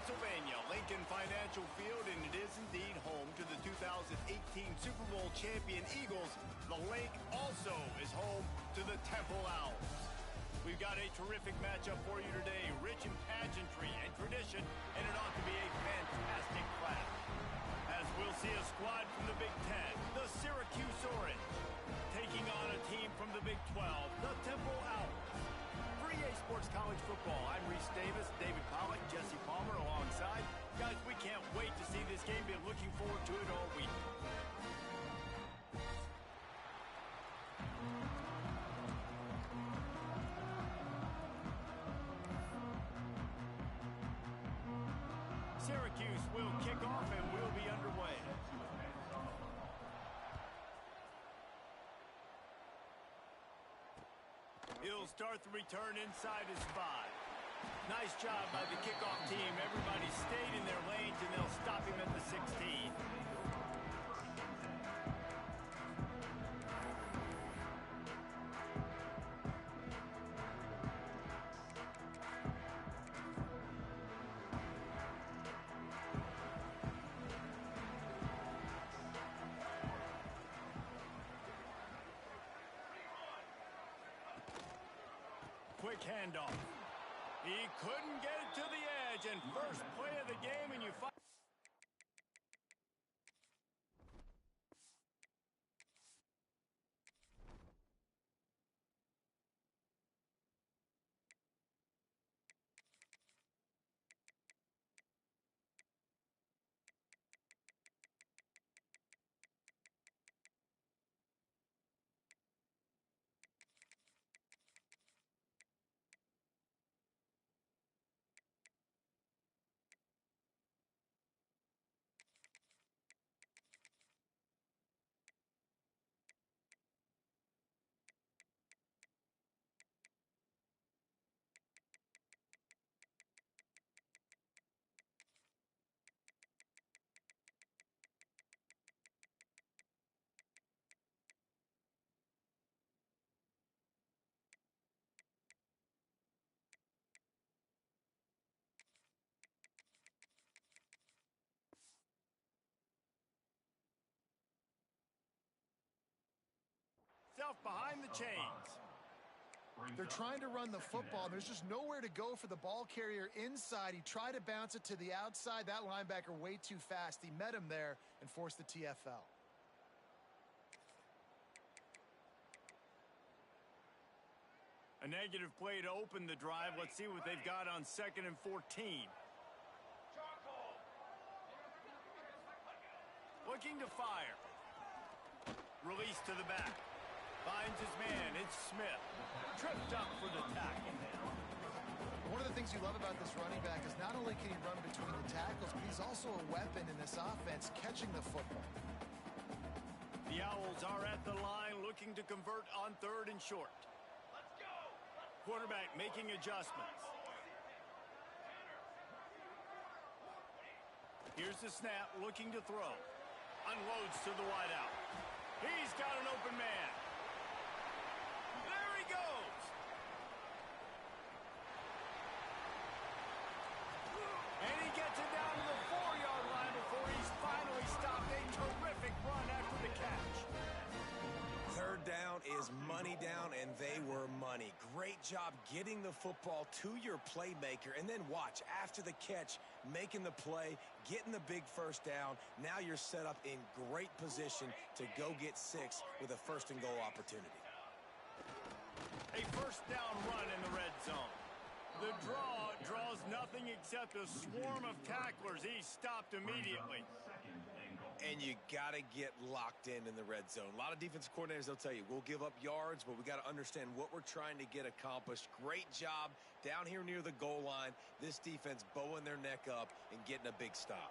Pennsylvania, Lincoln Financial Field, and it is indeed home to the 2018 Super Bowl champion Eagles. The lake also is home to the Temple Owls. We've got a terrific matchup for you today, rich in pageantry and tradition, and it ought to be a fantastic clash. As we'll see a squad from the Big Ten, the Syracuse Orange, taking on a team from the Big 12, the Temple Owls. For EA Sports College Football, I'm Reese Davis, David Pollack, Jesse Palmer alongside. Guys, we can't wait to see this game. Been looking forward to it all week. Syracuse will kick off and we'll be underway. He'll start the return inside his 5. Nice job by the kickoff team. Everybody stayed in their lanes and they'll stop him at the 16. Quick handoff. He couldn't get it to the edge, and first play of the game, and you find... Self behind the chains. They're trying to run the football. There's just nowhere to go for the ball carrier inside. He tried to bounce it to the outside. That linebacker way too fast. He met him there and forced the TFL. A negative play to open the drive. Let's see what they've got on 2nd and 14. Looking to fire. Release to the back. Finds his man. It's Smith. Tripped up for the tackle. One of the things you love about this running back is not only can he run between the tackles, but he's also a weapon in this offense, catching the football. The Owls are at the line looking to convert on 3rd and short. Let's go. Quarterback making adjustments. Here's the snap, looking to throw. Unloads to the wideout. He's got an open man. There he goes. And he gets it down to the 4-yard line before he's finally stopped. A terrific run after the catch. 3rd down is money down, and they were money. Great job getting the football to your playmaker, and then watch, after the catch, making the play, getting the big 1st down. Now you're set up in great position to go get 6 with a 1st and goal opportunity. A 1st down run in the red zone. The draw draws nothing except a swarm of tacklers. He's stopped immediately. And you got to get locked in the red zone. A lot of defensive coordinators, they'll tell you, we'll give up yards, but we got to understand what we're trying to get accomplished. Great job down here near the goal line. This defense bowing their neck up and getting a big stop.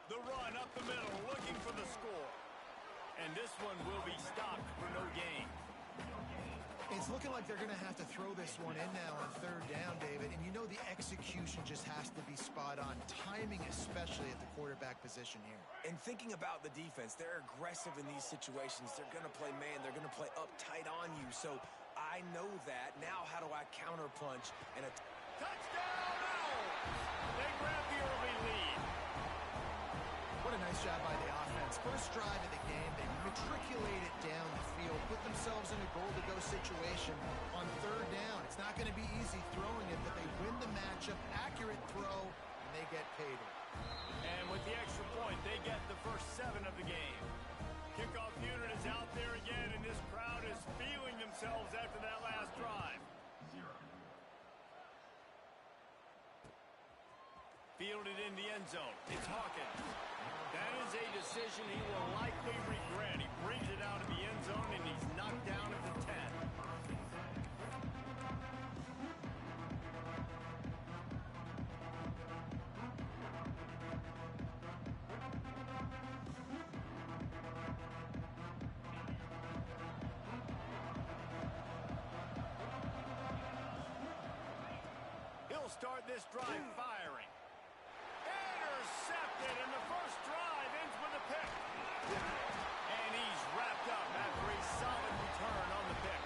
The run up the middle, looking for the score. And this one will be stopped for no gain. It's looking like they're going to have to throw this one in now on 3rd down, David. And you know the execution just has to be spot on. Timing, especially at the quarterback position here. And thinking about the defense, they're aggressive in these situations. They're going to play man. They're going to play up tight on you. So I know that. Now how do I counterpunch and a touchdown Owls! percolate it down the field, put themselves in a goal-to-go situation on third down. It's not going to be easy throwing it, but they win the matchup, accurate throw, and they get paid. And with the extra point, they get the first 7 of the game. Kickoff unit is out there again, and this crowd is feeling themselves after that last drive. Fielded in the end zone. It's Hawkins. That is a decision he will likely regret. He brings it out of the end zone, and he's knocked down at the 10. He'll start this drive firing. Intercepted, and the first drive ends with a pick. And he's wrapped up after a solid return on the pick.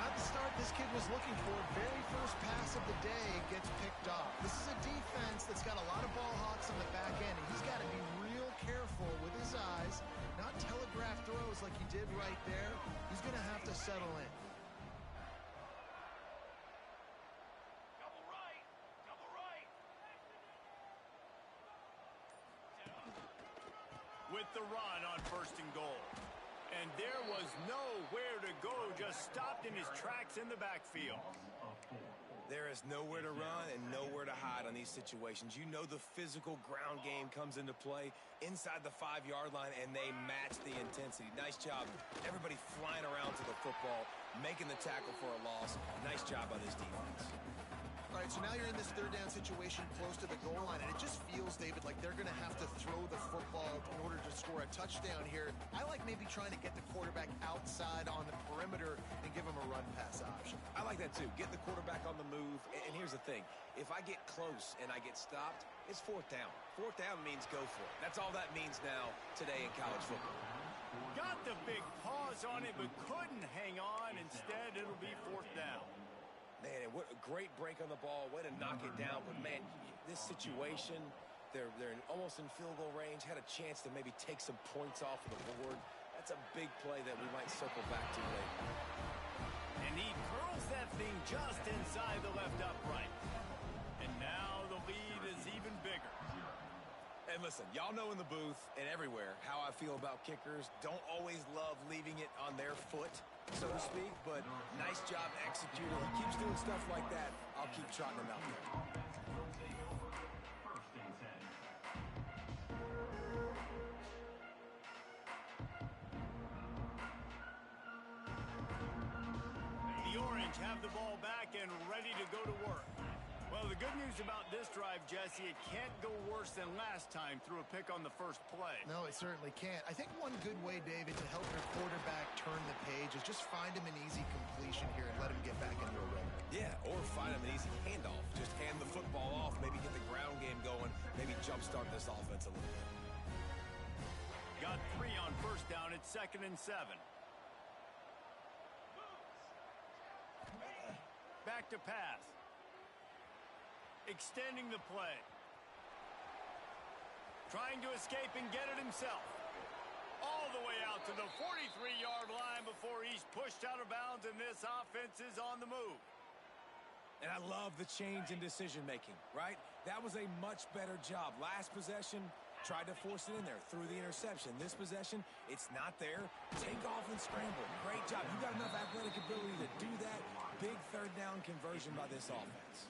Not the start this kid was looking for. Very first pass of the day gets picked off. This is a defense that's got a lot of ball hawks on the back end, and he's got to be real careful with his eyes, not telegraph throws like he did right there. He's going to have to settle in. With the run on 1st and goal. And there was nowhere to go, just stopped in his tracks in the backfield. There is nowhere to run and nowhere to hide on these situations. You know the physical ground game comes into play inside the 5-yard line, and they match the intensity. Nice job. Everybody flying around to the football, making the tackle for a loss. Nice job by this defense. All right, so now you're in this 3rd down situation close to the goal line, and it just feels, David, like they're going to have to throw the football in order to score a touchdown here. I like maybe trying to get the quarterback outside on the perimeter and give him a run-pass option. I like that, too. Get the quarterback on the move. And here's the thing. If I get close and I get stopped, it's 4th down. 4th down means go for it. That's all that means now today in college football. Got the big pause on it, but couldn't hang on. Instead, it'll be 4th down. Man, what a great break on the ball. Way to knock it down. But, man, this situation, they're almost in field goal range. Had a chance to maybe take some points off of the board. That's a big play that we might circle back to later. And he curls that thing just inside the left upright. And now the lead is even bigger. And listen, y'all know in the booth and everywhere how I feel about kickers. Don't always love leaving it on their foot, so to speak, but nice job executing. He keeps doing stuff like that. I'll keep trotting him out there. The Orange have the ball back and ready to go to work. Well, the good news about this drive, Jesse, it can't go worse than last time through a pick on the first play. No, it certainly can't. I think one good way, David, to help your quarterback turn the page is just find him an easy completion here and let him get back into a rhythm. Yeah, or find him an easy handoff. Just hand the football off, maybe get the ground game going, maybe jumpstart this offense a little bit. Got 3 on 1st down. It's 2nd and 7. Back to pass. Extending the play. Trying to escape and get it himself. All the way out to the 43-yard line before he's pushed out of bounds, and this offense is on the move. And I love the change in decision-making, right? That was a much better job. Last possession, tried to force it in there, threw the interception. This possession, it's not there. Take off and scramble. Great job. You got enough athletic ability to do that. Big 3rd down conversion by this offense.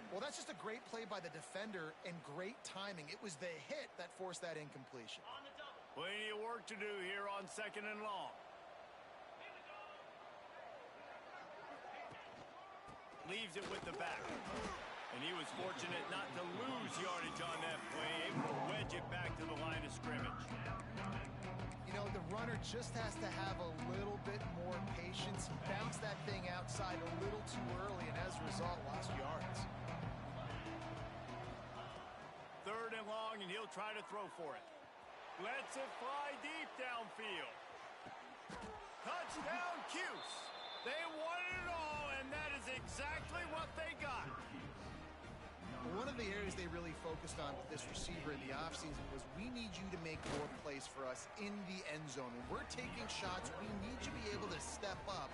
Well, that's just a great play by the defender and great timing. It was the hit that forced that incompletion. Plenty of work to do here on 2nd and long. Leaves it with the back. And he was fortunate not to lose yardage on that play, able to wedge it back to the line of scrimmage. You know, the runner just has to have a little bit more patience. He bounced that thing outside a little too early, and as a result, lost yards. 3rd and long, and he'll try to throw for it. Lets it fly deep downfield. Touchdown, Cuse. They wanted it all, and that is exactly what they got. One of the areas things they really focused on with this receiver in the offseason was, we need you to make more plays for us in the end zone. When we're taking shots, we need you to be able to step up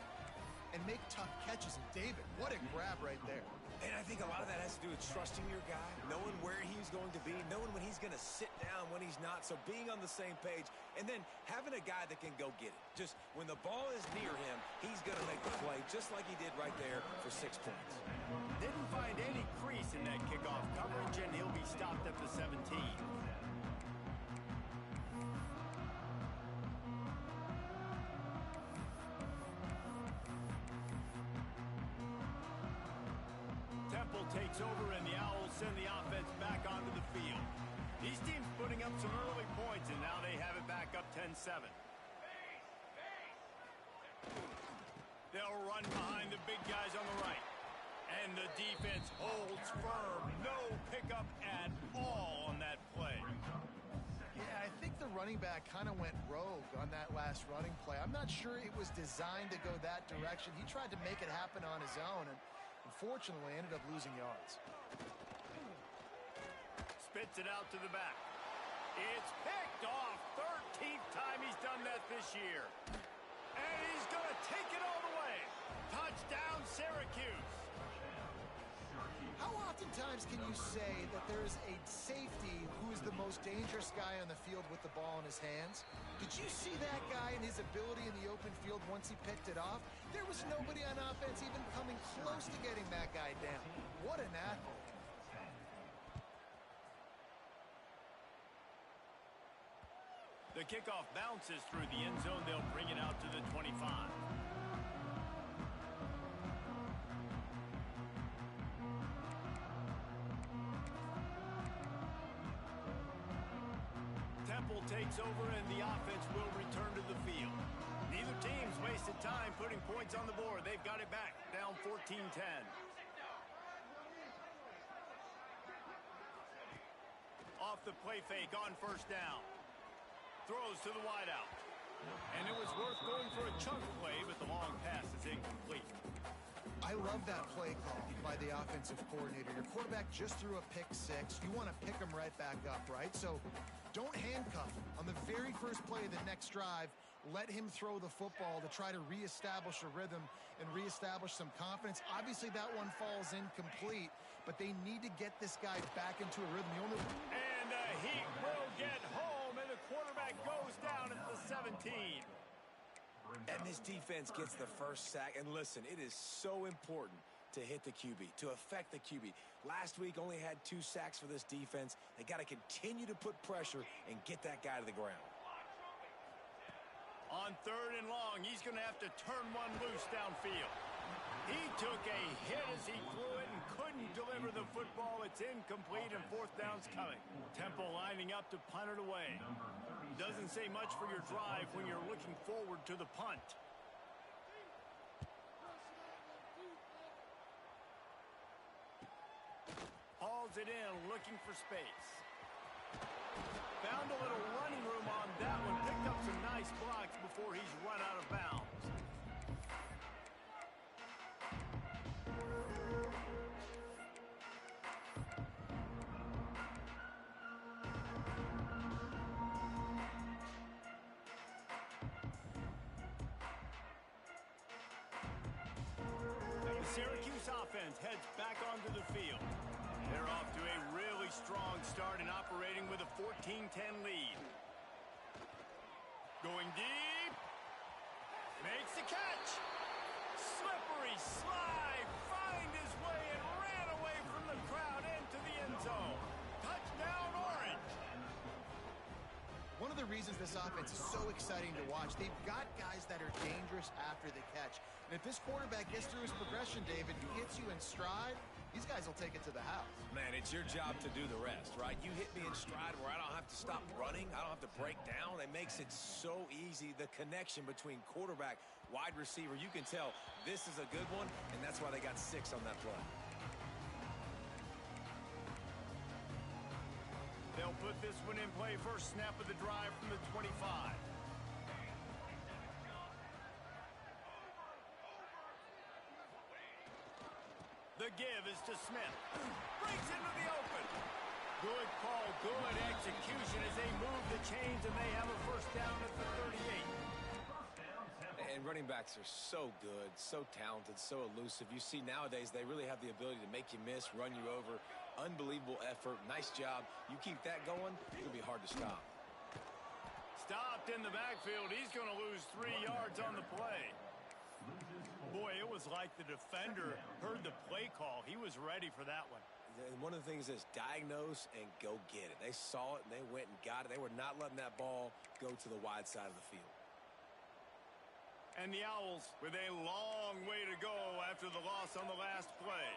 and make tough catches. And David, what a grab right there. And I think a lot of that has to do with trusting your guy, knowing where he's going to be, knowing when he's going to sit down, when he's not, so being on the same page, and then having a guy that can go get it. Just when the ball is near him, he's going to make the play, just like he did right there for 6 points. Didn't find any crease in that kickoff coverage, and he'll be stopped at the 17. Takes over, and the Owls send the offense back onto the field. These teams putting up some early points, and now they have it back up 10-7. They'll run behind the big guys on the right. And the defense holds firm. No pickup at all on that play. Yeah, I think the running back kind of went rogue on that last running play. I'm not sure it was designed to go that direction. He tried to make it happen on his own, and unfortunately ended up losing yards. Spits it out to the back. It's picked off. 13th time he's done that this year. And he's going to take it all the way. Touchdown, Syracuse. How oftentimes can you say that there's a safety who is the most dangerous guy on the field with the ball in his hands? Did you see that guy and his ability in the open field once he picked it off? There was nobody on offense even coming close to getting that guy down. What an athlete. The kickoff bounces through the end zone. They'll bring it out to the 25. Temple takes over, and the offense will return to the field. Neither team's wasted time putting points on the board. They've got it back, down 14-10. Off the play fake on first down. Throws to the wideout. And it was worth going for a chunk play, but the long pass is incomplete. I love that play call by the offensive coordinator. Your quarterback just threw a pick six. You want to pick him right back up, right? So don't handcuff him. On the very first play of the next drive, let him throw the football to try to reestablish a rhythm and reestablish some confidence. Obviously, that one falls incomplete, but they need to get this guy back into a rhythm. And he will get home, and the quarterback goes down at the 17. And this defense gets the first sack. And listen, it is so important to hit the QB, to affect the QB. Last week only had 2 sacks for this defense. They got to continue to put pressure and get that guy to the ground. On 3rd and long, he's going to have to turn one loose downfield. He took a hit as he threw it and couldn't deliver the football. It's incomplete, and 4th down's coming. Temple lining up to punt it away. Doesn't say much for your drive when you're looking forward to the punt. Hauls it in, looking for space. Found a little running room on that one. Picked up some nice blocks before he's run out of bounds. Syracuse offense heads back onto the field. They're off to a really strong start and operating with a 14-10 lead. Going deep. Makes the catch. Slippery slide. Find his way and ran away from the crowd into the end zone. Touchdown, Orange. One of the reasons this offense is so exciting to watch, they've got guys that are dangerous after the catch. And if this quarterback gets through his progression, David, he gets you in stride, these guys will take it to the house. Man, it's your job to do the rest, right? You hit me in stride where I don't have to stop running. I don't have to break down. It makes it so easy, the connection between quarterback, wide receiver. You can tell this is a good one, and that's why they got 6 on that play. They'll put this one in play. First snap of the drive from the 25. The give is to Smith. Breaks into the open. Good execution as they move the chains, and they have a first down at the 38. And running backs are so good, so talented, so elusive. You see nowadays they really have the ability to make you miss, run you over. Unbelievable effort. Nice job. You keep that going, it'll be hard to stop. Stopped in the backfield. He's going to lose 3 yards on the play. Boy, it was like the defender heard the play call. He was ready for that one. And one of the things is diagnose and go get it. They saw it and they went and got it. They were not letting that ball go to the wide side of the field. And the Owls with a long way to go after the loss on the last play.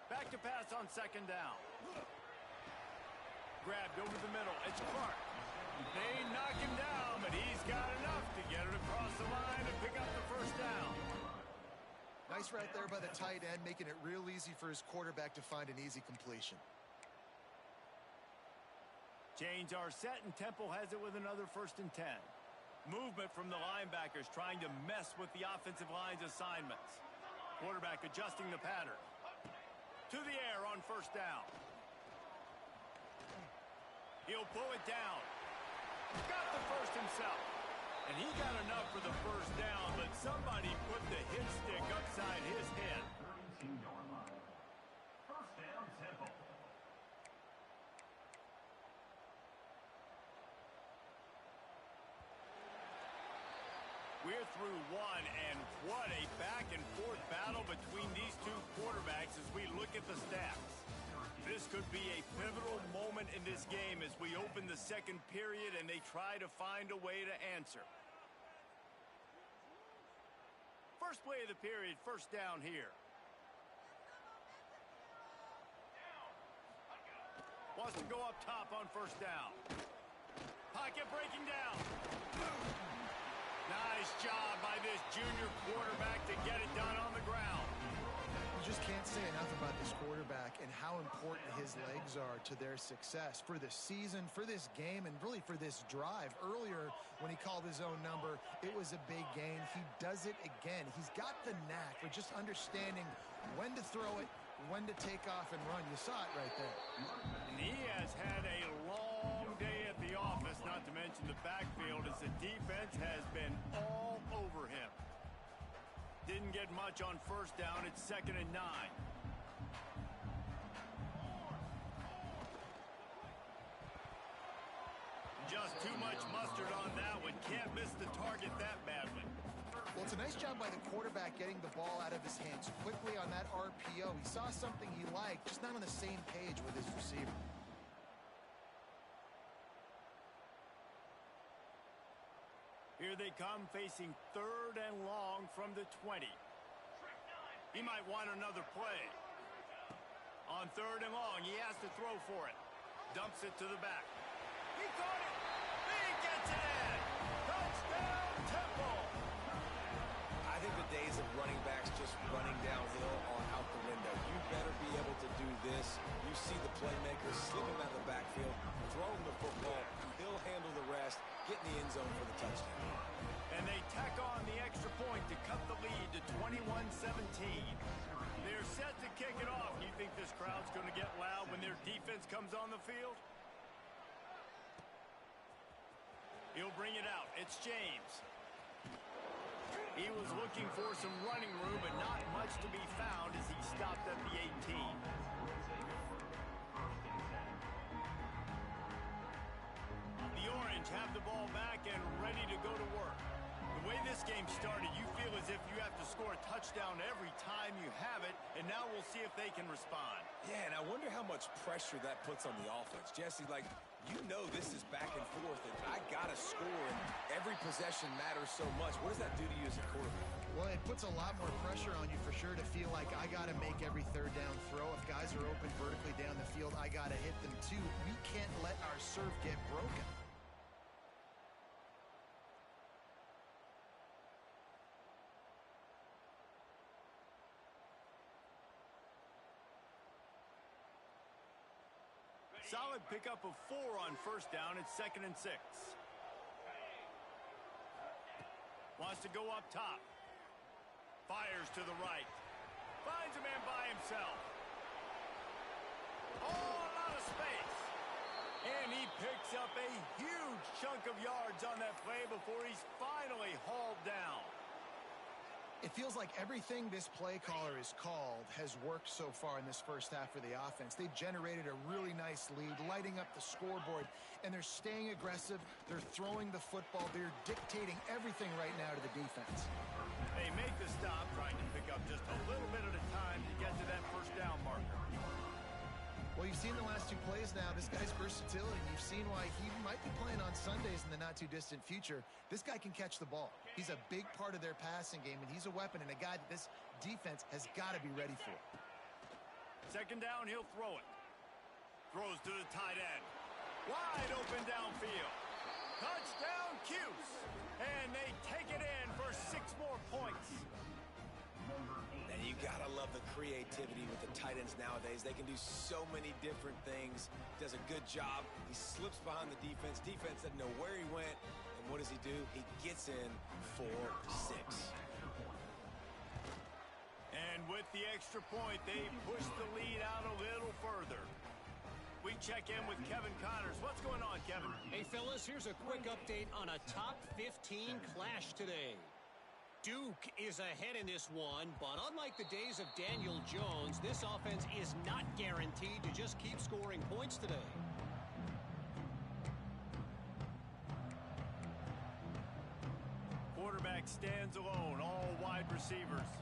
Back to pass on second down. Grabbed over the middle. It's Clark. They knock him down, but he's got enough to get it across the line and pick up the first down. Nice right there by the tight end, making it real easy for his quarterback to find an easy completion. Chains are set, and Temple has it with another 1st and 10. Movement from the linebackers trying to mess with the offensive line's assignments. Quarterback adjusting the pattern. To the air on first down. He'll pull it down. Got the first himself. And he got enough for the first down, but somebody put the hit stick upside his head. 32-yard line. First down, Temple. We're through one, and what a back-and-forth battle between these two quarterbacks as we look at the stats. This could be a pivotal moment in this game as we open the second period and they try to find a way to answer. First play of the period, first down here. Wants to go up top on first down. Pocket breaking down. Nice job by this junior quarterback to get it done on the ground. You just can't say enough about this quarterback and how important his legs are to their success for the season, for this game, and really for this drive. Earlier, when he called his own number, it was a big gain. He does it again. He's got the knack for just understanding when to throw it, when to take off and run. You saw it right there. And he has had a long day at the office, not to mention the backfield, as the defense has been all over him. Didn't get much on first down. It's 2nd and 9. Just too much mustard on that one. Can't miss the target that badly. Well, it's a nice job by the quarterback getting the ball out of his hands quickly on that RPO. He saw something he liked, just not on the same page with his receiver. Here they come, facing 3rd and long from the 20. He might want another play. On 3rd and long, he has to throw for it. Dumps it to the back. He caught it. He gets it in. Touchdown, Temple. I think the days of running backs just running downhill are out the window. You better be able to do this. You see the playmaker slipping out of the backfield, throwing the football. He'll handle the rest, get in the end zone for the touchdown. And they tack on the extra point to cut the lead to 21-17. They're set to kick it off. You think this crowd's going to get loud when their defense comes on the field? He'll bring it out. It's James. He was looking for some running room, but not much to be found as he stopped at the 18. The Orange have the ball back and ready to go to work. The way this game started, you feel as if you have to score a touchdown every time you have it, and now we'll see if they can respond. Yeah, and I wonder how much pressure that puts on the offense. Jesse, like, you know this is back and forth, and I got to score, and every possession matters so much. What does that do to you as a quarterback? Well, it puts a lot more pressure on you for sure to feel like I got to make every 3rd down throw. If guys are open vertically down the field, I got to hit them too. We can't let our serve get broken. Solid pickup of 4 on first down. It's 2nd and 6. Wants to go up top. Fires to the right. Finds a man by himself. Oh, a lot of space. And he picks up a huge chunk of yards on that play before he's finally hauled down. It feels like everything this play caller has called has worked so far in this first half for the offense. They've generated a really nice lead, lighting up the scoreboard, and they're staying aggressive. They're throwing the football. They're dictating everything right now to the defense. They make the stop, trying to pick up just a little bit at a time to get to that first down marker. Well, you've seen the last two plays now. This guy's versatility. You've seen why he might be playing on Sundays in the not-too-distant future. This guy can catch the ball. He's a big part of their passing game, and he's a weapon and a guy that this defense has got to be ready for. Second down, he'll throw it. Throws to the tight end. Wide open downfield. Touchdown, Cuse. And they take it in for 6 more points. And you gotta love the creativity with the tight ends nowadays. They can do so many different things. Does a good job. He slips behind the defense. Defense doesn't know where he went. And what does he do? He gets in for 6. And with the extra point, they push the lead out a little further. We check in with Kevin Connors. What's going on, Kevin? Hey, fellas, here's a quick update on a top 15 clash today. Duke is ahead in this one, but unlike the days of Daniel Jones, this offense is not guaranteed to just keep scoring points today. Quarterback stands alone, all wide receivers.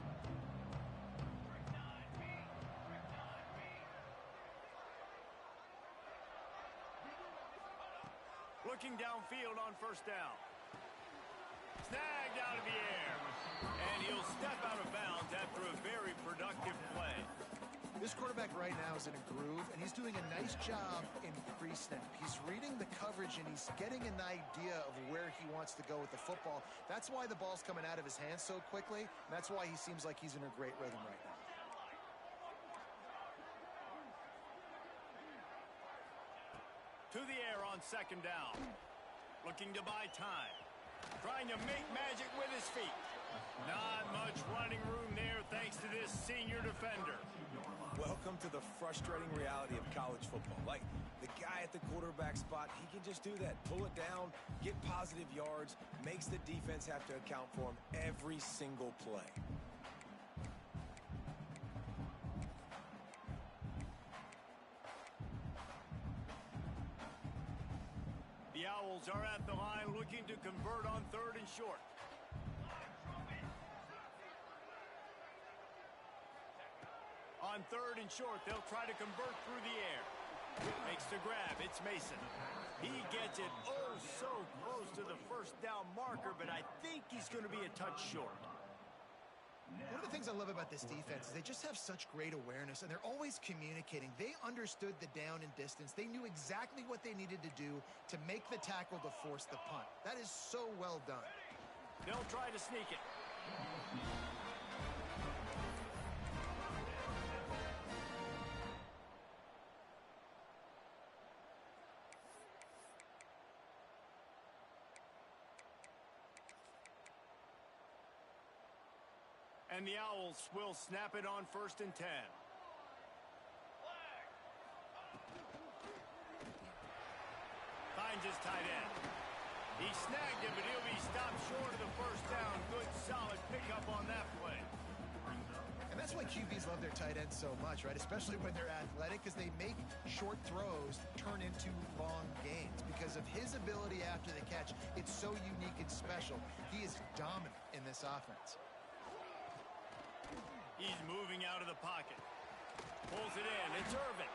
Looking downfield on first down. Snagged out of the air. And he'll step out of bounds after a very productive play. This quarterback right now is in a groove, and he's doing a nice job in pre-snap. He's reading the coverage, and he's getting an idea of where he wants to go with the football. That's why the ball's coming out of his hands so quickly, and that's why he seems like he's in a great rhythm right now. To the air on second down. Looking to buy time. Trying to make magic with his feet. Not much running room there thanks to this senior defender. Welcome to the frustrating reality of college football. Like, the guy at the quarterback spot, he can just do that. Pull it down, get positive yards, makes the defense have to account for him every single play. The Owls are at the line looking to convert on third and short. On third and short, they'll try to convert through the air. Makes the grab. It's Mason. He gets it oh so close to the first down marker, but I think he's going to be a touch short. One of the things I love about this defense is they just have such great awareness, and they're always communicating. They understood the down and distance. They knew exactly what they needed to do to make the tackle to force the punt. That is so well done. They'll try to sneak it. And the Owls will snap it on first and 10. Finds his tight end. He snagged him, but he'll be stopped short of the first down. Good, solid pickup on that play. And that's why QBs love their tight ends so much, right? Especially when they're athletic, because they make short throws turn into long gains. Because of his ability after the catch, it's so unique and special. He is dominant in this offense. He's moving out of the pocket. Pulls it in. It's Irvin.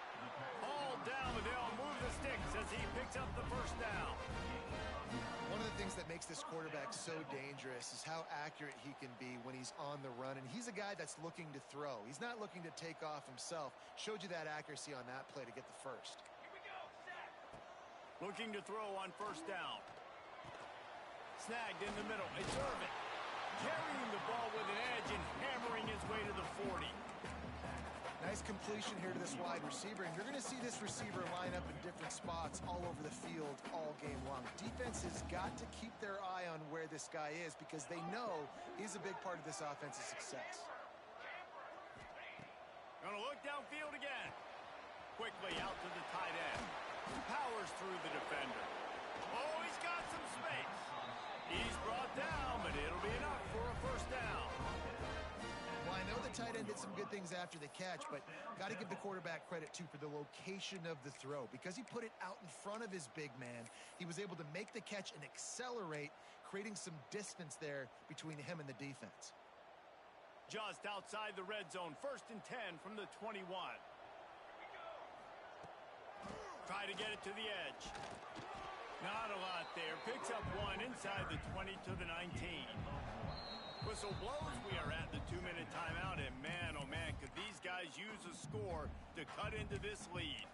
Ball down, but they'll move the sticks as he picks up the first down. One of the things that makes this quarterback so dangerous is how accurate he can be when he's on the run. And he's a guy that's looking to throw. He's not looking to take off himself. Showed you that accuracy on that play to get the first. Looking to throw on first down. Snagged in the middle. It's Irvin. Carrying the ball with an edge and hammering his way to the 40. Nice completion here to this wide receiver, and you're going to see this receiver line up in different spots all over the field all game long. Defense has got to keep their eye on where this guy is because they know he's a big part of this offense's success. Gonna look downfield again. Quickly out to the tight end. Powers through the defender. Oh, he's got some space. He's brought down, but it'll be enough for a first down. Well, I know the tight end did some good things after the catch, but got to give the quarterback credit, too, for the location of the throw. Because he put it out in front of his big man, he was able to make the catch and accelerate, creating some distance there between him and the defense. Just outside the red zone, 1st and 10 from the 21. Try to get it to the edge. Not a lot there. Picks up one inside the 20 to the 19. Whistle blows. We are at the 2-minute timeout, and man, oh man, could these guys use a score to cut into this lead.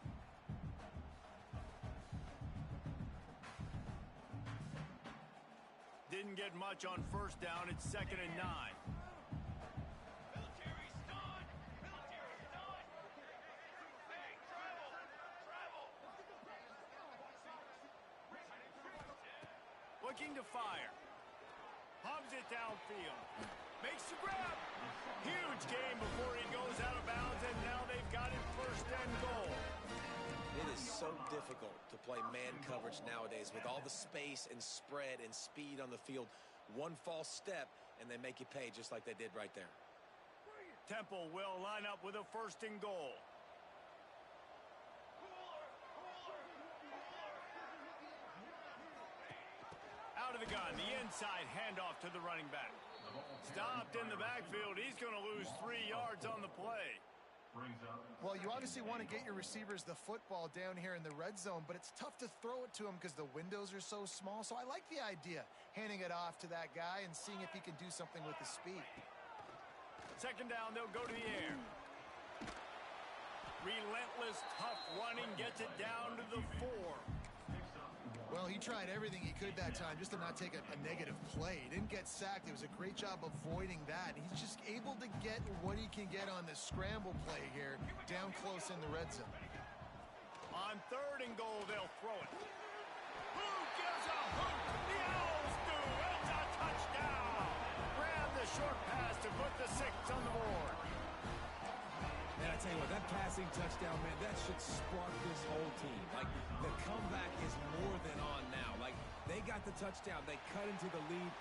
Didn't get much on 1st down. It's 2nd and 9. Looking to fire. Pumps it downfield. Makes the grab. Huge game before he goes out of bounds, and now they've got it 1st and goal. It is so difficult to play man coverage nowadays with all the space and spread and speed on the field. One false step, and they make you pay just like they did right there. Temple will line up with a 1st and goal. Out of the gun, the inside handoff to the running back. Stopped in the backfield. He's going to lose 3 yards on the play. Well, you obviously want to get your receivers the football down here in the red zone, but it's tough to throw it to them because the windows are so small. So I like the idea, handing it off to that guy and seeing if he can do something with the speed. 2nd down, they'll go to the air. Relentless, tough running, gets it down to the 4. Well, he tried everything he could that time just to not take a negative play. He didn't get sacked. It was a great job avoiding that. He's just able to get what he can get on the scramble play here, down close in the red zone. On 3rd and goal, they'll throw it. Who gives a hoot? The Owls do. It's a touchdown. Grab the short pass to put the 6 on the board. And I tell you what, that passing touchdown, man, that should spark this whole team. Like, the comeback is more than on now. Like, they got the touchdown. They cut into the lead.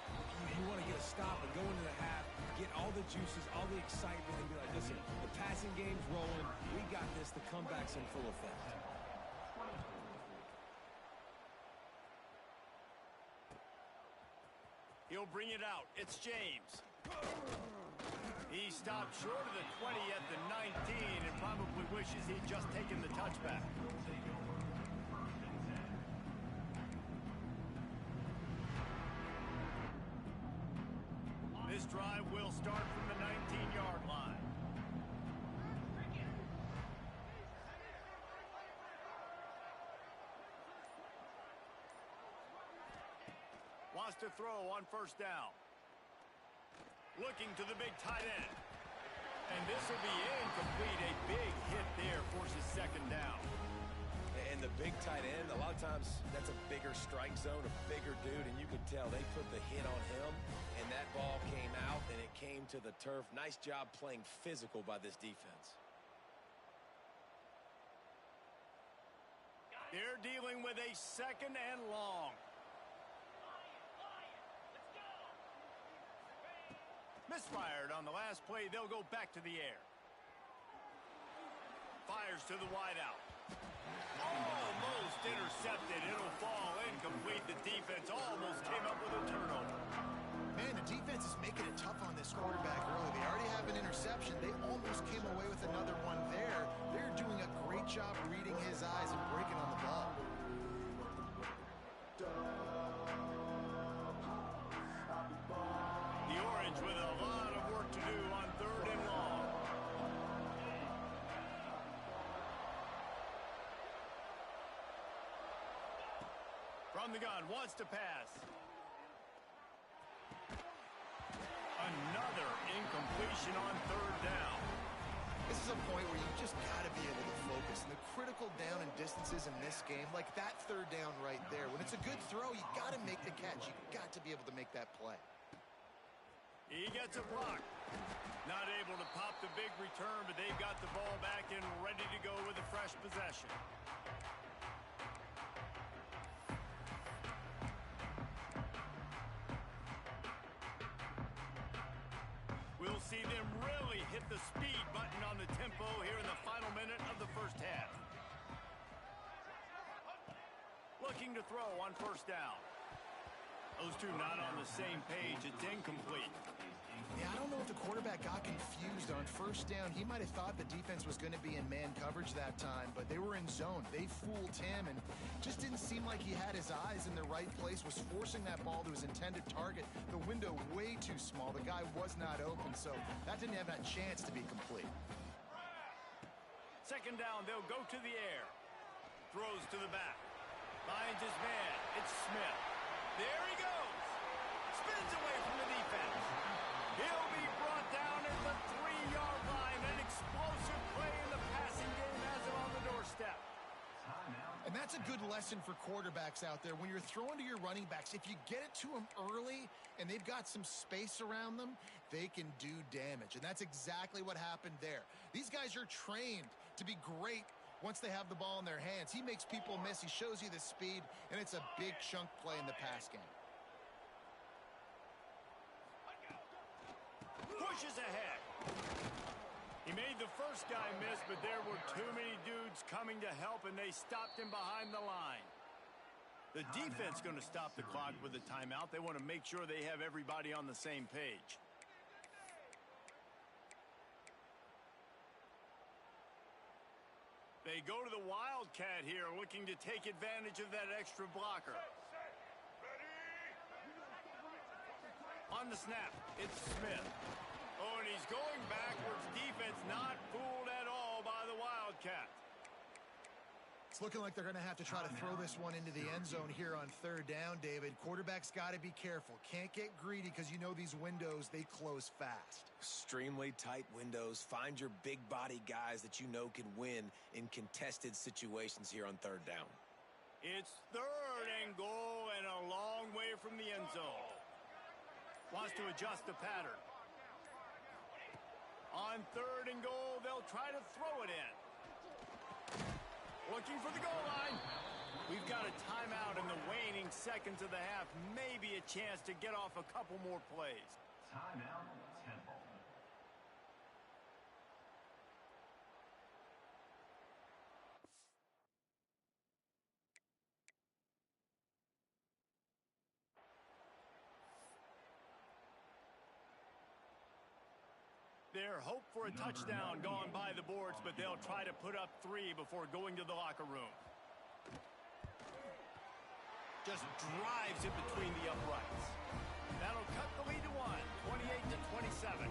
You want to get a stop and go into the half, get all the juices, all the excitement, and be like, listen, the passing game's rolling. We got this. The comeback's in full effect. He'll bring it out. It's James. He stopped short of the 20 at the 19 and probably wishes he'd just taken the touchback. This drive will start from the 19-yard line. Wants to throw on 1st down. Looking to the big tight end. And this will be incomplete. A big hit there forces 2nd down. And the big tight end, a lot of times that's a bigger strike zone, a bigger dude, and you can tell they put the hit on him, and that ball came out, and it came to the turf. Nice job playing physical by this defense. They're dealing with a 2nd and long. Misfired on the last play. They'll go back to the air. Fires to the wideout. Almost intercepted. It'll fall incomplete. The defense almost came up with a turnover. Man, the defense is making it tough on this quarterback early. They already have an interception. They almost came away with another one there. They're doing a great job reading his eyes and breaking on the ball. The Orange with a lot of work to do on 3rd and long. From the gun, wants to pass. Another incompletion on 3rd down. This is a point where you just got to be able to focus. And the critical down and distances in this game, like that 3rd down right there, when it's a good throw, you got to make the catch. You got to be able to make that play. He gets a block. Not able to pop the big return, but they've got the ball back and ready to go with a fresh possession. We'll see them really hit the speed button on the tempo here in the final minute of the first half. Looking to throw on first down. Those two not on the same page. It's incomplete. Yeah, I don't know if the quarterback got confused on first down. He might have thought the defense was going to be in man coverage that time, but they were in zone. They fooled him and just didn't seem like he had his eyes in the right place, was forcing that ball to his intended target. The window way too small. The guy was not open, so that didn't have that chance to be complete. Second down, they'll go to the air. Throws to the back. Finds his man. It's Smith. There he goes. Spins away from the defense. He'll be brought down at the 3-yard line. An explosive play in the passing game has him on the doorstep. And that's a good lesson for quarterbacks out there. When you're throwing to your running backs, if you get it to them early and they've got some space around them, they can do damage. And that's exactly what happened there. These guys are trained to be great once they have the ball in their hands. He makes people miss. He shows you the speed, and it's a big chunk play in the pass game. Pushes ahead. He made the first guy miss, but there were too many dudes coming to help, and they stopped him behind the line. The defense going to stop the clock with a timeout. They want to make sure they have everybody on the same page. They go to the Wildcat here, looking to take advantage of that extra blocker. On the snap, it's Smith. Oh, and he's going backwards. Defense not fooled at all by the Wildcat. It's looking like they're going to have to try to throw this one into the end zone here on third down, David. Quarterback's got to be careful. Can't get greedy because you know these windows, they close fast. Extremely tight windows. Find your big body guys that you know can win in contested situations here on third down. It's third and goal and a long way from the end zone. Wants to adjust the pattern. On third and goal, they'll try to throw it in. Looking for the goal line. We've got a timeout in the waning seconds of the half. Maybe a chance to get off a couple more plays. Timeout, Temple. Their hope for a touchdown gone by the boards, but they'll try to put up 3 before going to the locker room. Just drives it between the uprights. That'll cut the lead to 28-27.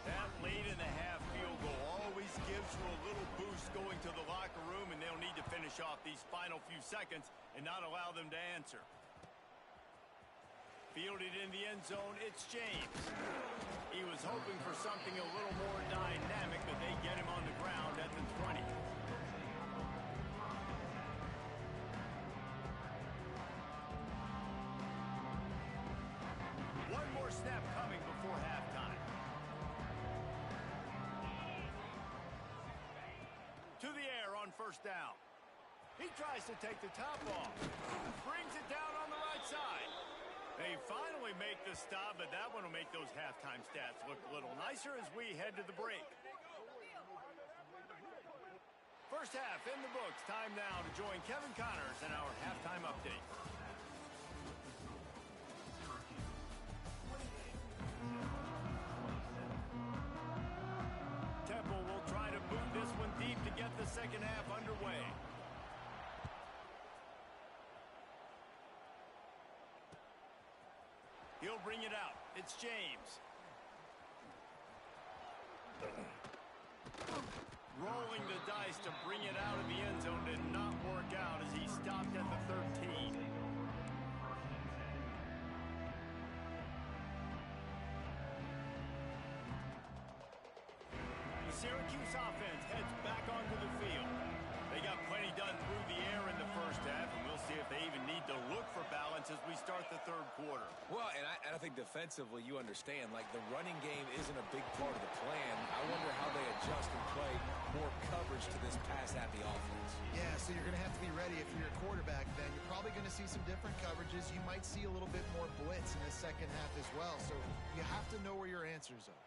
That late in the half field goal always gives you a little boost going to the locker room, and they'll need to finish off these final few seconds and not allow them to answer. Fielded in the end zone, it's James. He was hoping for something a little more dynamic, but they get him on the ground at the 20. One more snap coming before halftime. To the air on first down. He tries to take the top off. Brings it down on the right side. They finally make the stop, but that one will make those halftime stats look a little nicer as we head to the break. First half in the books. Time now to join Kevin Connors in our halftime update. Temple will try to boot this one deep to get the second half underway. He'll bring it out. It's James. Rolling the dice to bring it out of the end zone did not work out as he stopped at the 13. Syracuse offense heads back onto the field. They got plenty done through the air in the first first half, and we'll see if they even need to look for balance as we start the third quarter. Well, and I think defensively you understand, like the running game isn't a big part of the plan. I wonder how they adjust and play more coverage to this pass-happy offense. Yeah, so you're going to have to be ready if you're a quarterback then. You're probably going to see some different coverages. You might see a little bit more blitz in the second half as well. So you have to know where your answers are.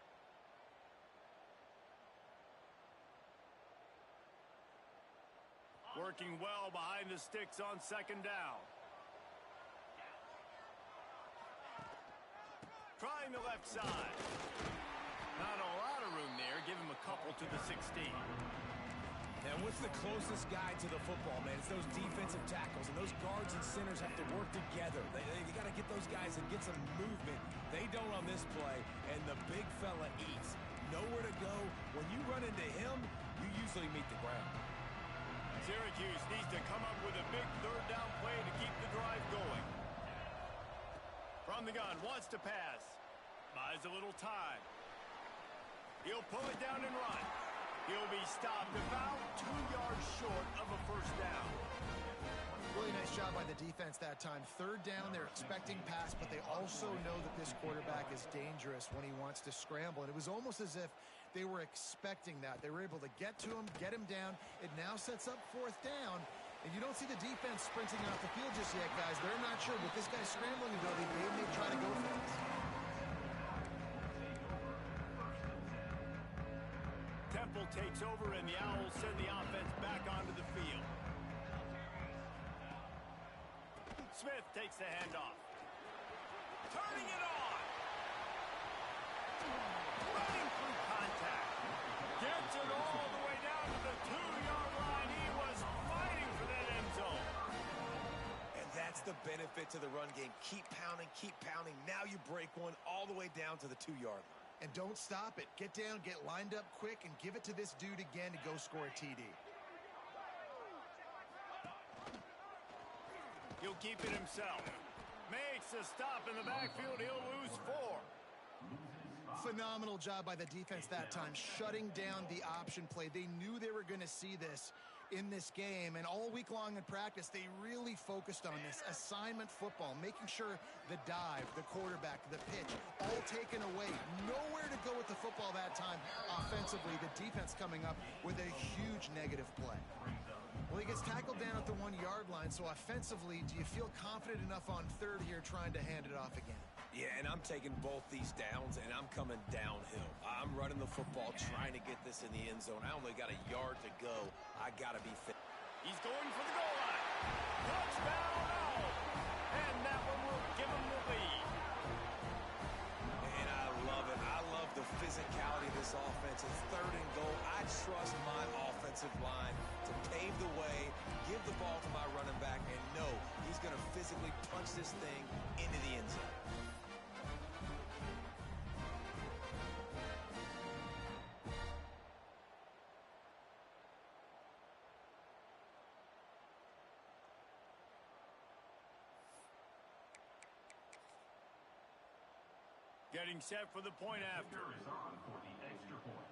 Working well behind the sticks on second down. Trying the left side. Not a lot of room there. Give him a couple to the 16. And what's the closest guy to the football, man? It's those defensive tackles, and those guards and centers have to work together. You got to get those guys and get some movement. They don't on this play, and the big fella eats. Nowhere to go. When you run into him, you usually meet the ground. Syracuse needs to come up with a big third down play to keep the drive going. From the gun, wants to pass. Buys a little time. He'll pull it down and run. He'll be stopped about 2 yards short of a first down. Really nice job by the defense that time. Third down, they're expecting pass, but they also know that this quarterback is dangerous when he wants to scramble. And it was almost as if they were expecting that. They were able to get to him, get him down. It now sets up fourth down. And you don't see the defense sprinting off the field just yet, guys. They're not sure, but this guy's scrambling to go. They may try to go for this. Temple takes over, and the Owls send the offense back onto the field. Smith takes the handoff. Turning it on. Running through contact. Gets it all the way down to the 2-yard line. He was fighting for that end zone. And that's the benefit to the run game. Keep pounding. Now you break one all the way down to the 2-yard line. And don't stop it. Get down, get lined up quick, and give it to this dude again to go score a TD. He'll keep it himself. Makes a stop in the backfield. He'll lose 4. Phenomenal job by the defense that time, shutting down the option play. They knew they were going to see this in this game, and all week long in practice, they really focused on this assignment football, making sure the dive, the quarterback, the pitch, all taken away. Nowhere to go with the football that time offensively. The defense coming up with a huge negative play. Well, he gets tackled down at the 1-yard line, so offensively, do you feel confident enough on third here trying to hand it off again? Yeah, and I'm taking both these downs, and I'm coming downhill. I'm running the football, trying to get this in the end zone. I only got a yard to go. I got to be fit. He's going for the goal line. Touchdown, Owls. And that one will give him the lead. And I love it. I love the physicality of this offense. It's third and goal. I trust my offensive line to pave the way, give the ball to my running back, and know he's going to physically punch this thing into the end zone. Getting set for the point after. Is on for the extra point.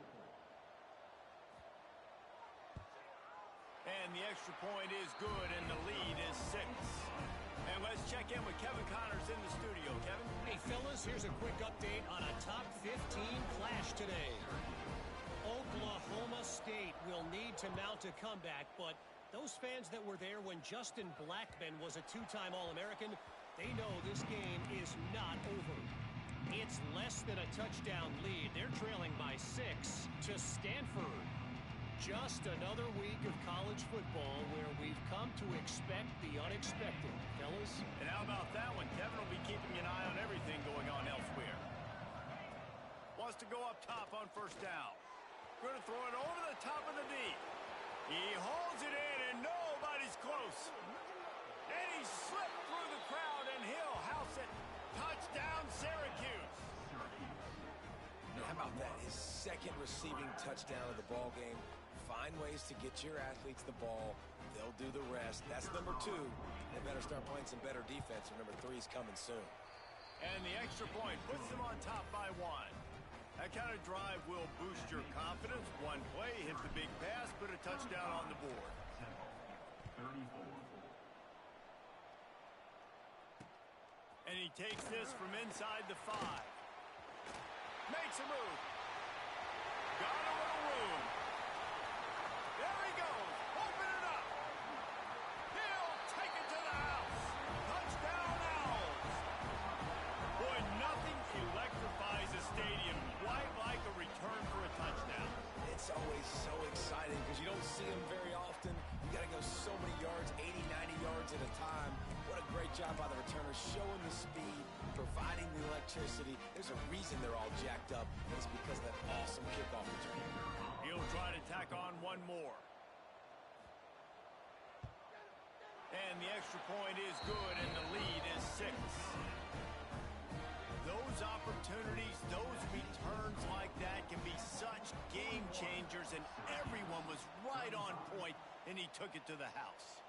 And the extra point is good, and the lead is 6. And let's check in with Kevin Connors in the studio. Kevin? Hey, fellas, here's a quick update on a top 15 clash today. Oklahoma State will need to mount a comeback, but those fans that were there when Justin Blackmon was a 2-time All-American, they know this game is not over. It's less than a touchdown lead. They're trailing by 6 to Stanford. Just another week of college football where we've come to expect the unexpected, fellas. And how about that one? Kevin will be keeping an eye on everything going on elsewhere. Wants to go up top on first down. Going to throw it over the top of the D. He holds it in, and nobody's close. And he slipped through the crowd, and he'll house it. Touchdown, Syracuse. How about that? His second receiving touchdown of the ball game. Find ways to get your athletes the ball. They'll do the rest. That's number 2. They better start playing some better defense, or number 3 is coming soon. And the extra point puts them on top by 1. That kind of drive will boost your confidence. One play, hit the big pass, put a touchdown on the board. And he takes this from inside the 5. Makes a move. Got a little room. There he goes. Open it up. He'll take it to the house. Touchdown, Owls. Boy, nothing electrifies a stadium quite like a return for a touchdown. It's always so exciting because you don't see them very often. You got to go so many yards, 80, 90 yards at a time. What a great job by the returners, showing the speed, providing the electricity. There's a reason they're all jacked up, and it's because of that awesome kickoff return. He'll try to tack on one more. And the extra point is good, and the lead is 6. Those opportunities, those returns like that can be such game changers, and everyone was right on point, and he took it to the house.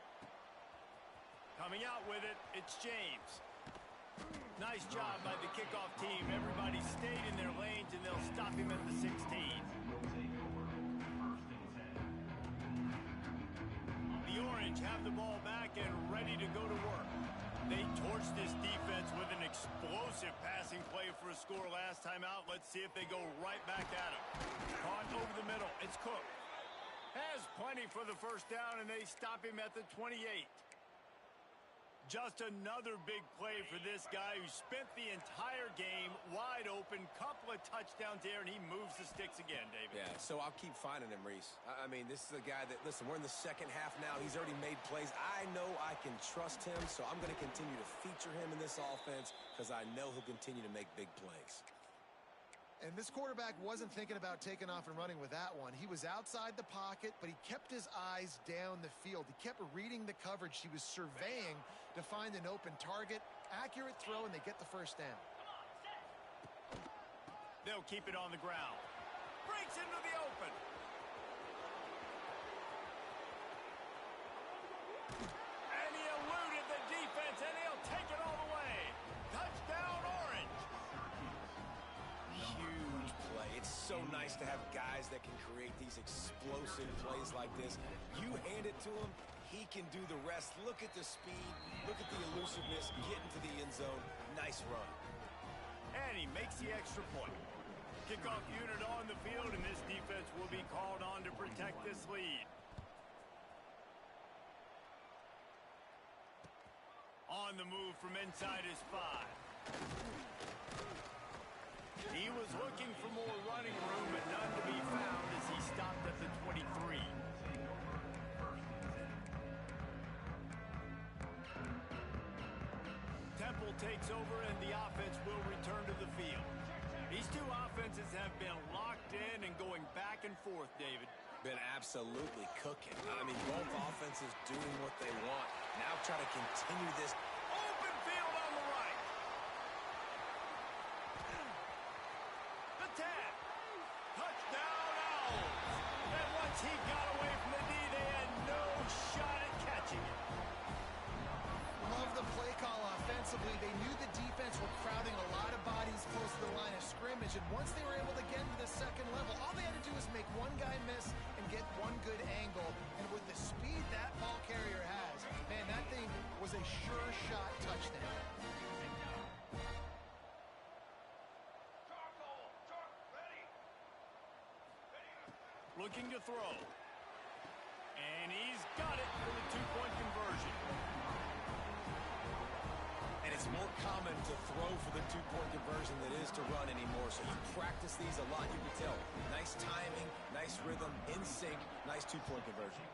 Coming out with it, it's James. Nice job by the kickoff team. Everybody stayed in their lanes, and they'll stop him at the 16. The Orange have the ball back and ready to go to work. They torched this defense with an explosive passing play for a score last time out. Let's see if they go right back at him. Caught over the middle. It's Cook. Has plenty for the first down, and they stop him at the 28. Just another big play for this guy who spent the entire game wide open. Couple of touchdowns there, and he moves the sticks again, David. Yeah, so I'll keep finding him, Reese. I mean, this is a guy that, listen, we're in the second half now. He's already made plays. I know I can trust him, so I'm going to continue to feature him in this offense because I know he'll continue to make big plays. And this quarterback wasn't thinking about taking off and running with that one. He was outside the pocket, but he kept his eyes down the field. He kept reading the coverage. He was surveying to find an open target. Accurate throw, and they get the first down. They'll keep it on the ground. Breaks into the open. And he eluded the defense, and he'll take it all the way. Touchdown, Orange. Huge play. It's so nice to have guys that can create these explosive plays like this. You hand it to him, he can do the rest. Look at the speed. Look at the elusiveness. Get into the end zone. Nice run. And he makes the extra point. Kickoff unit on the field, and this defense will be called on to protect this lead. On the move from inside his 5. He was looking for more running room, but none to be found as he stopped at the 23. Temple takes over, and the offense will return to the field. These two offenses have been locked in and going back and forth, David. Been absolutely cooking. I mean, both offenses doing what they want. Now try to continue this. Open field on the right. The 10. Touchdown, Owls. And once he got away from the D, they had no shot at catching it. Love the play call offensively. They knew the defense were crowding a lot of bodies close to the line of scrimmage, and once they were able to get into the second level, all they had to do was make one guy miss and get one good angle. And with the speed that ball carrier has, man, that thing was a sure shot touchdown. Looking to throw. And he's got it for the 2-point conversion. And it's more common to throw for the 2-point conversion than it is to run anymore. So you practice these a lot, you can tell. Nice timing, nice rhythm, in sync, nice 2-point conversion.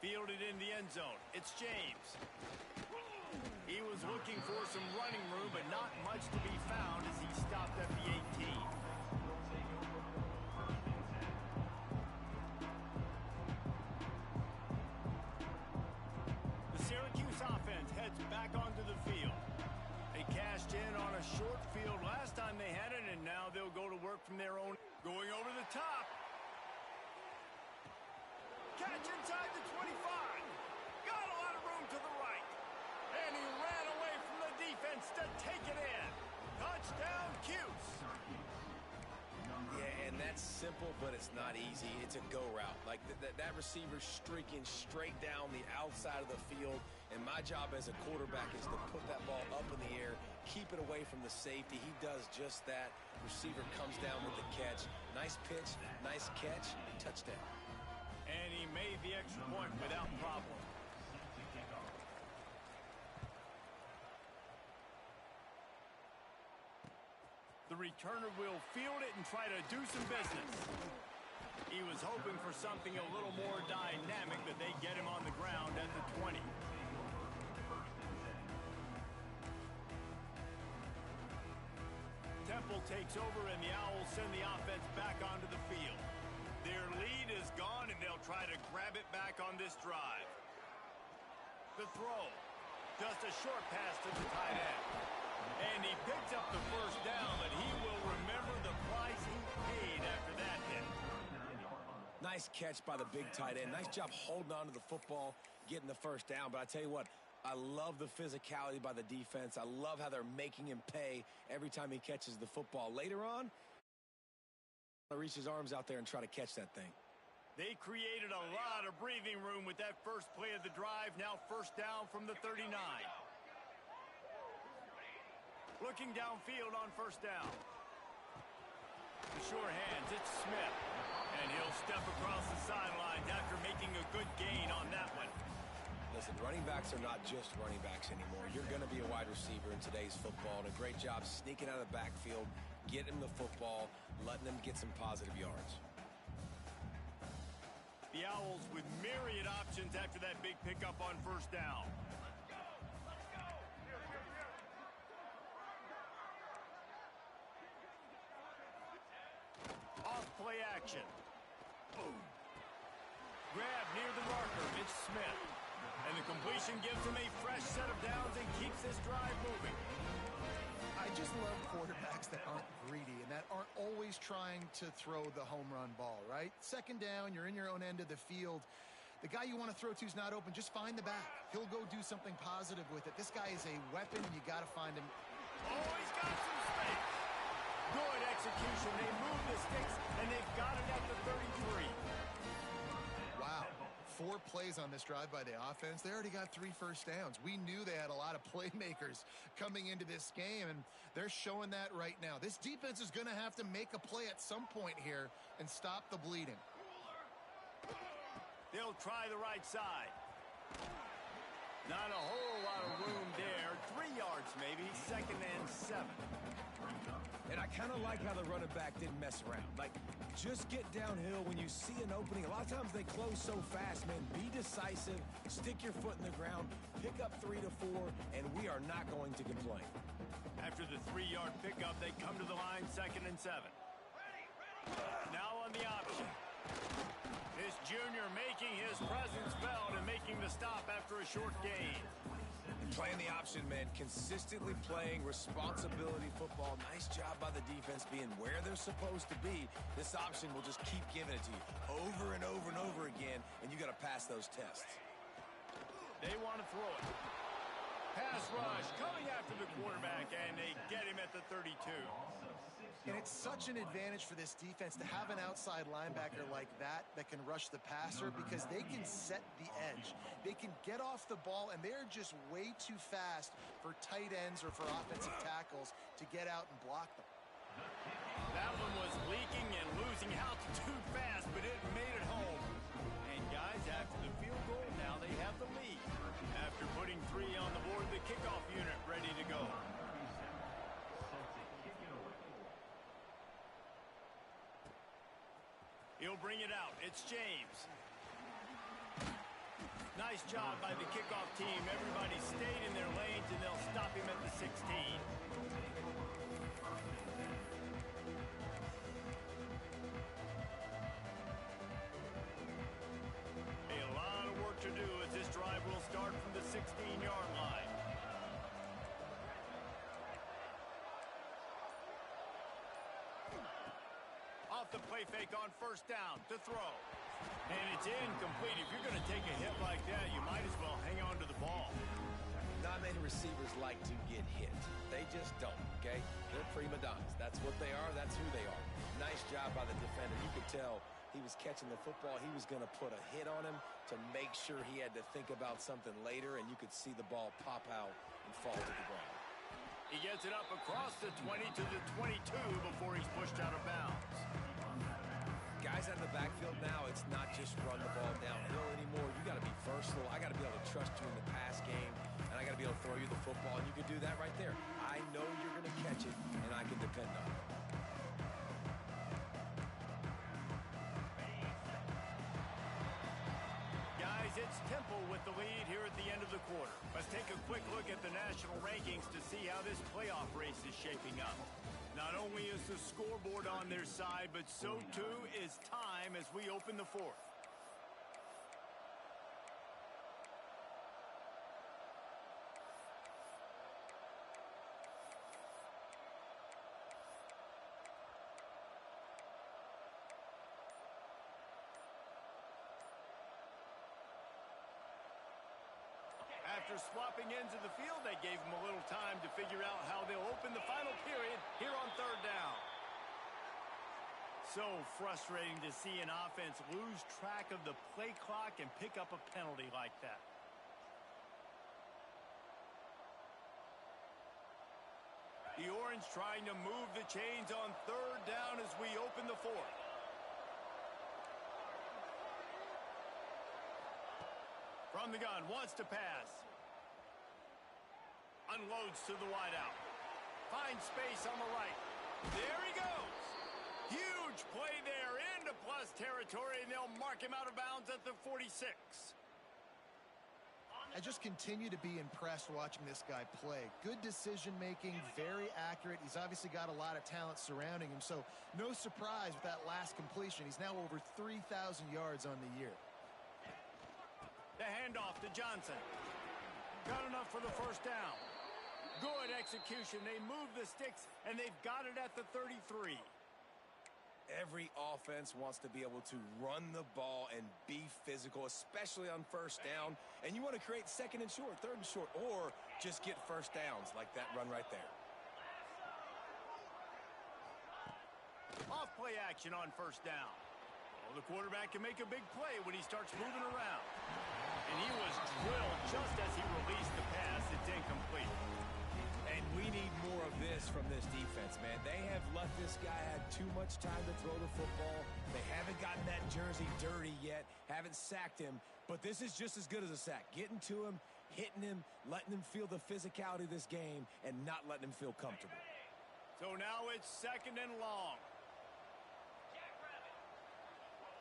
Fielded in the end zone. It's James. He was looking for some running room, but not much to be found as he stopped at the 18. The Syracuse offense heads back onto the field. They cashed in on a short field last time they had it, and now they'll go to work from their own. Going over the top. Catch inside the 25. Got a lot of room to the right. And he ran away from the defense to take it in. Touchdown, Cuse. Yeah, and that's It's simple, but it's not easy. It's a go route. Like that receiver's streaking straight down the outside of the field, and my job as a quarterback is to put that ball up in the air, keep it away from the safety. He does just that. Receiver comes down with the catch. Nice pitch, nice catch, touchdown. And he made the extra point without problem. The returner will field it and try to do some business. He was hoping for something a little more dynamic, but they get him on the ground at the 20. Temple takes over, and the Owls send the offense back onto the field. Their lead is gone, and they'll try to grab it back on this drive. The throw. Just a short pass to the tight end. And he picks up the first down, but he will remember the price he paid after that hit. Nice catch by the big tight end. Nice job holding on to the football, getting the first down. But I tell you what, I love the physicality by the defense. I love how they're making him pay every time he catches the football. Later on, he'll reach his arms out there and try to catch that thing. They created a lot of breathing room with that first play of the drive. Now first down from the 39. Looking downfield on first down. The sure hands, it's Smith. And he'll step across the sidelines after making a good gain on that one. Listen, running backs are not just running backs anymore. You're going to be a wide receiver in today's football. And a great job sneaking out of the backfield, getting the football, letting them get some positive yards. The Owls with myriad options after that big pickup on first down. Off-play action. Boom. Grab near the marker. It's Smith. And the completion gives him a fresh set of downs and keeps this drive moving. I just love quarterbacks that aren't greedy and that aren't always trying to throw the home run ball, right? Second down, you're in your own end of the field. The guy you want to throw to is not open. Just find the back. He'll go do something positive with it. This guy is a weapon. You got to find him. Oh, he's got some space. Good execution. They move the sticks, and they've got it at the 33. Wow. 4 plays on this drive by the offense. They already got 3 first downs. We knew they had a lot of playmakers coming into this game, and they're showing that right now. This defense is going to have to make a play at some point here and stop the bleeding. They'll try the right side. Not a whole lot of room there. 3 yards maybe, 2nd and 7. And I kind of like how the running back didn't mess around. Like, just get downhill when you see an opening. A lot of times they close so fast, man. Be decisive, stick your foot in the ground, pick up 3 to 4, and we are not going to complain. After the 3-yard pickup, they come to the line, 2nd and 7. Now on the option. This junior making his presence felt and making the stop after a short gain. Playing the option, man, consistently playing responsibility football. Nice job by the defense being where they're supposed to be. This option will just keep giving it to you over and over and over again, and you got to pass those tests. They want to throw it. Pass rush coming after the quarterback, and they get him at the 32. And it's such an advantage for this defense to have an outside linebacker like that can rush the passer because they can set the edge. They can get off the ball, and they're just way too fast for tight ends or for offensive tackles to get out and block them. That one was leaking and losing altitude fast, but it made it home. And guys, after the field goal, now they have the lead. After putting 3 on the board, the kickoff unit ready to go. He'll bring it out. It's James. Nice job by the kickoff team. Everybody stayed in their lanes, and they'll stop him at the 16. A lot of work to do as this drive will start from the 16-yard line. Off the play fake on first down to throw. And it's incomplete. If you're going to take a hit like that, you might as well hang on to the ball. Not many receivers like to get hit. They just don't, okay? They're prima donnas. That's what they are. That's who they are. Nice Nice job by the defender. You could tell he was catching the football. He was going to put a hit on him to make sure he had to think about something later, and you could see the ball pop out and fall to the ground. He gets it up across the 20 to the 22 before he's pushed out of bounds. Guys out of the backfield now, it's not just run the ball downhill anymore. You got to be versatile. I got to be able to trust you in the pass game, and I got to be able to throw you the football, and you can do that right there. I know you're going to catch it, and I can depend on it. Guys, it's Temple with the lead here at the end of the quarter. Let's take a quick look at the national rankings to see how this playoff race is shaping up. Not only is the scoreboard on their side, but so too is time as we open the fourth. After swapping ends of the field, they gave them a little time to figure out how they'll open the final period here on third down. So frustrating to see an offense lose track of the play clock and pick up a penalty like that. The Orange trying to move the chains on third down as we open the fourth. From the gun, wants to pass. Unloads to the wideout. Finds space on the right. There he goes. Huge play there into plus territory, and they'll mark him out of bounds at the 46. I just continue to be impressed watching this guy play. Good decision-making, very accurate. He's obviously got a lot of talent surrounding him, so no surprise with that last completion. He's now over 3,000 yards on the year. The handoff to Johnson. Got enough for the first down. Good execution. They move the sticks, and they've got it at the 33. Every offense wants to be able to run the ball and be physical, especially on first down. And you want to create second and short, third and short, or just get first downs like that run right there. Off play action on first down. Well, the quarterback can make a big play when he starts moving around. And he was drilled just as he released the pass. It's incomplete. And we need more of this from this defense, man. They have let this guy have too much time to throw the football. They haven't gotten that jersey dirty yet, haven't sacked him, but this is just as good as a sack. Getting to him, hitting him, letting him feel the physicality of this game, and not letting him feel comfortable. So now it's second and long.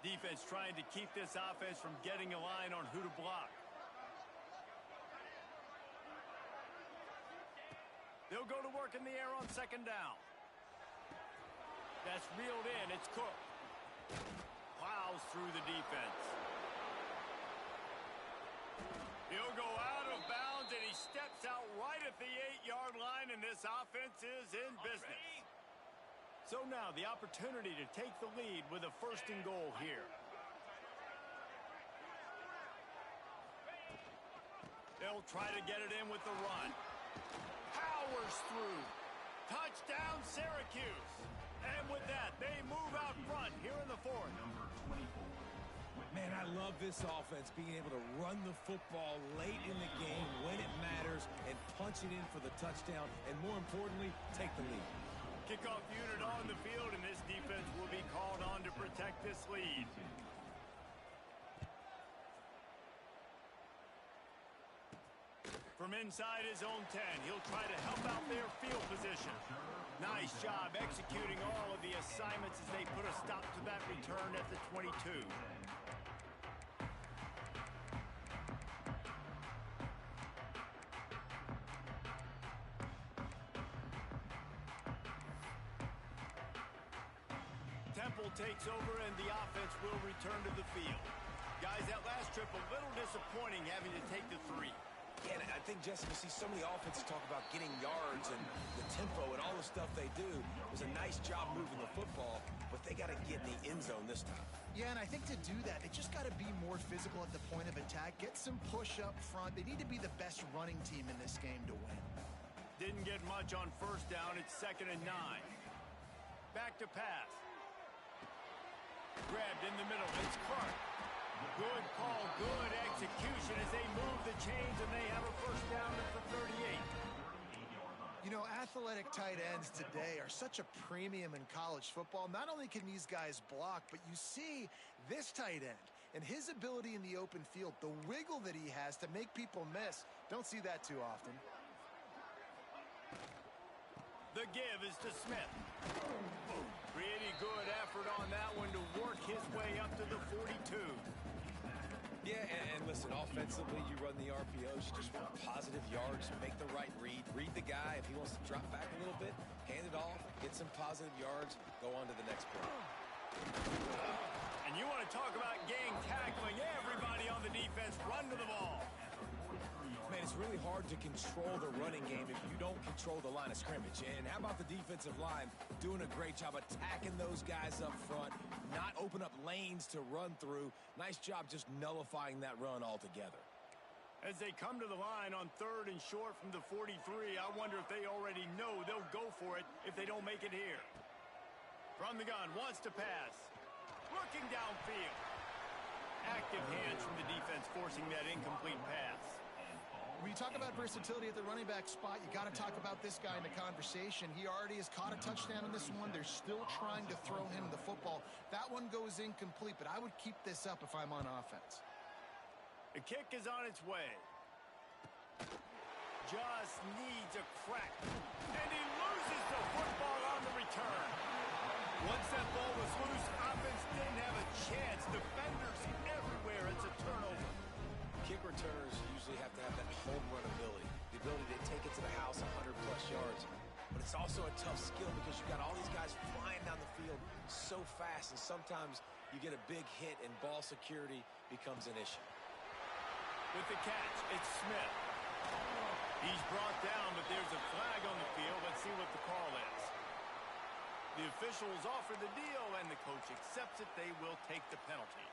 Defense trying to keep this offense from getting a line on who to block. They'll go to work in the air on second down. That's reeled in. It's Cook. Plows through the defense. He'll go out of bounds, and he steps out right at the 8-yard line, and this offense is in business. So now the opportunity to take the lead with a first and goal here. They'll try to get it in with the run. Powers through. Touchdown, Syracuse. And with that, they move out front here in the fourth. Man, I love this offense, being able to run the football late in the game when it matters and punch it in for the touchdown, and more importantly, take the lead. Kickoff unit on the field, and this defense will be called on to protect this lead. From inside his own 10, he'll try to help out their field position. Nice job executing all of the assignments as they put a stop to that return at the 22. Temple takes over, and the offense will return to the field. Guys, that last trip a little disappointing having to take the 3. Yeah, and I think, Jesse, you see so many offenses talk about getting yards and the tempo and all the stuff they do. It was a nice job moving the football, but they got to get in the end zone this time. Yeah, and I think to do that, they just got to be more physical at the point of attack, get some push up front. They need to be the best running team in this game to win. Didn't get much on first down. It's second and 9. Back to pass. Grabbed in the middle. It's Clark. Good call, good execution as they move the chains, and they have a first down at the 38. You know, athletic tight ends today are such a premium in college football. Not only can these guys block, but you see this tight end and his ability in the open field, the wiggle that he has to make people miss. Don't see that too often. The give is to Smith. Pretty good effort on that one to work his way up to the 42. Yeah, and listen, offensively, you run the RPOs, you just want positive yards, make the right read the guy. If he wants to drop back a little bit, hand it off, get some positive yards, go on to the next play. And you want to talk about gang tackling, everybody on the defense run to the ball. Man, it's really hard to control the running game if you don't control the line of scrimmage. And how about the defensive line doing a great job attacking those guys up front, not open up lanes to run through. Nice job just nullifying that run altogether. As they come to the line on 3rd and short from the 43, I wonder if they already know they'll go for it if they don't make it here. From the gun, wants to pass. Looking downfield. Active hands from the defense forcing that incomplete pass. When you talk about versatility at the running back spot, you got to talk about this guy in the conversation. He already has caught a touchdown in this one. They're still trying to throw him the football. That one goes incomplete, but I would keep this up if I'm on offense. The kick is on its way. Just needs a crack. And he loses the football on the return. Once that ball was loose, offense didn't have a chance. Defenders everywhere. It's a turnover. Kick returners usually have to have that home run ability, the ability to take it to the house 100-plus yards. But it's also a tough skill because you've got all these guys flying down the field so fast, and sometimes you get a big hit and ball security becomes an issue. With the catch, it's Smith. He's brought down, but there's a flag on the field. Let's see what the call is. The officials offer the deal, and the coach accepts it. They will take the penalty.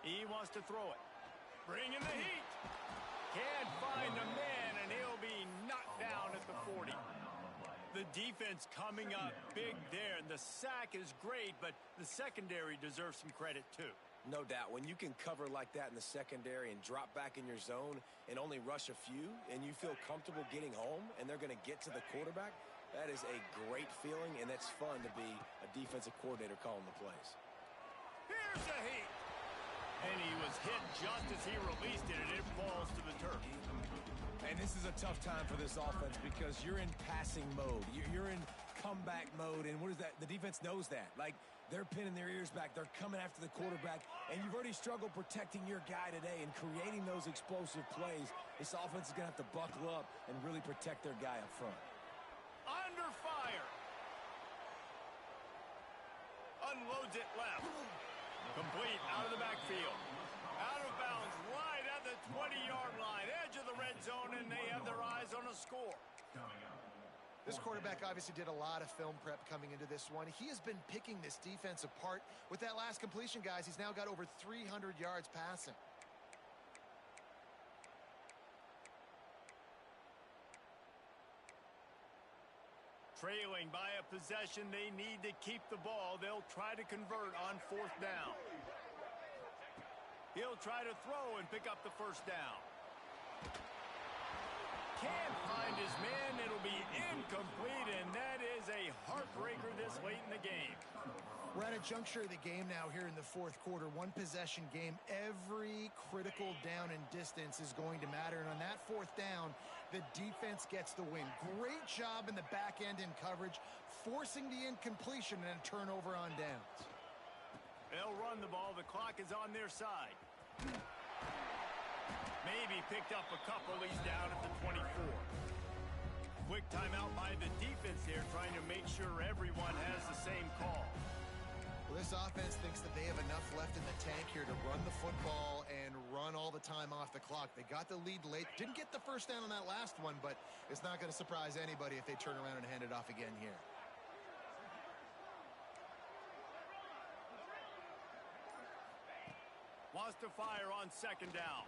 He wants to throw it. Bringing the heat. Can't find a man, and he'll be knocked down at the 40. The defense coming up big there, and the sack is great, but the secondary deserves some credit too. No doubt. When you can cover like that in the secondary and drop back in your zone and only rush a few, and you feel comfortable getting home, and they're going to get to the quarterback, that is a great feeling, and that's fun to be a defensive coordinator calling the plays. Here's a heat. And he was hit just as he released it, and it falls to the turf. And this is a tough time for this offense because you're in passing mode. You're in comeback mode, and what is that? The defense knows that. Like, they're pinning their ears back. They're coming after the quarterback, and you've already struggled protecting your guy today and creating those explosive plays. This offense is going to have to buckle up and really protect their guy up front. Under fire. Unloads it left. Complete out of the backfield. Out of bounds, right at the 20-yard line. Edge of the red zone, and they have their eyes on a score. This quarterback obviously did a lot of film prep coming into this one. He has been picking this defense apart. With that last completion, guys, he's now got over 300 yards passing. Trailing by a possession, they need to keep the ball. They'll try to convert on 4th down. He'll try to throw and pick up the first down. Can't find his man. It'll be incomplete, and that is a heartbreaker this late in the game. We're at a juncture of the game now here in the 4th quarter. One possession game. Every critical down and distance is going to matter. And on that 4th down, the defense gets the win. Great job in the back end in coverage, forcing the incompletion and a turnover on downs. They'll run the ball. The clock is on their side. Maybe picked up a couple. He's down at the 24. Quick timeout by the defense there, trying to make sure everyone has the same call. Well, this offense thinks that they have enough left in the tank here to run the football and run all the time off the clock. They got the lead late. Didn't get the first down on that last one, but it's not going to surprise anybody if they turn around and hand it off again here. to fire on second down.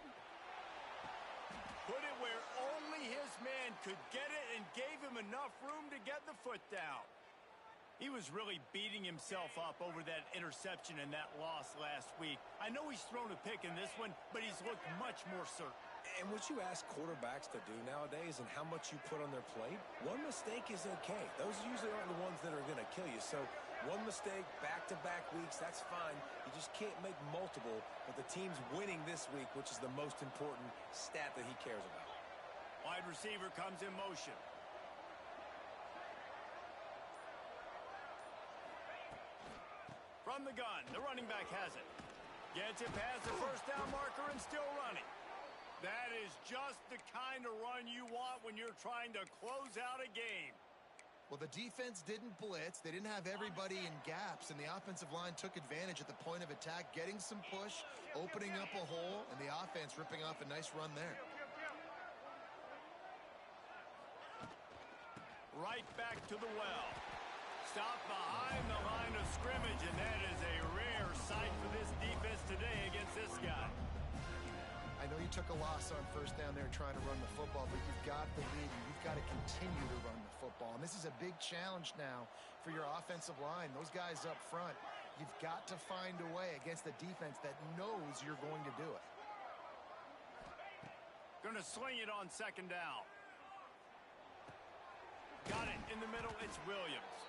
Put it where only his man could get it and gave him enough room to get the foot down. He was really beating himself up over that interception and that loss last week. I know he's thrown a pick in this one, but he's looked much more certain. And what you ask quarterbacks to do nowadays and how much you put on their plate, one mistake is okay. Those usually aren't the ones that are going to kill you. So one mistake, back-to-back weeks, that's fine. You just can't make multiple, but the team's winning this week, which is the most important stat that he cares about. Wide receiver comes in motion. From the gun, the running back has it. Gets it past the first down marker and still running. That is just the kind of run you want when you're trying to close out a game. Well, the defense didn't blitz. They didn't have everybody in gaps, and the offensive line took advantage at the point of attack, getting some push, opening up a hole, and the offense ripping off a nice run there. Right back to the well. Stop behind the line of scrimmage, and that is a rare sight for this defense today against this guy. I know you took a loss on first down there trying to run the football, but you've got the lead, and you've got to continue to run the football. And this is a big challenge now for your offensive line. Those guys up front, you've got to find a way against the defense that knows you're going to do it. Going to sling it on second down. Got it in the middle. It's Williams.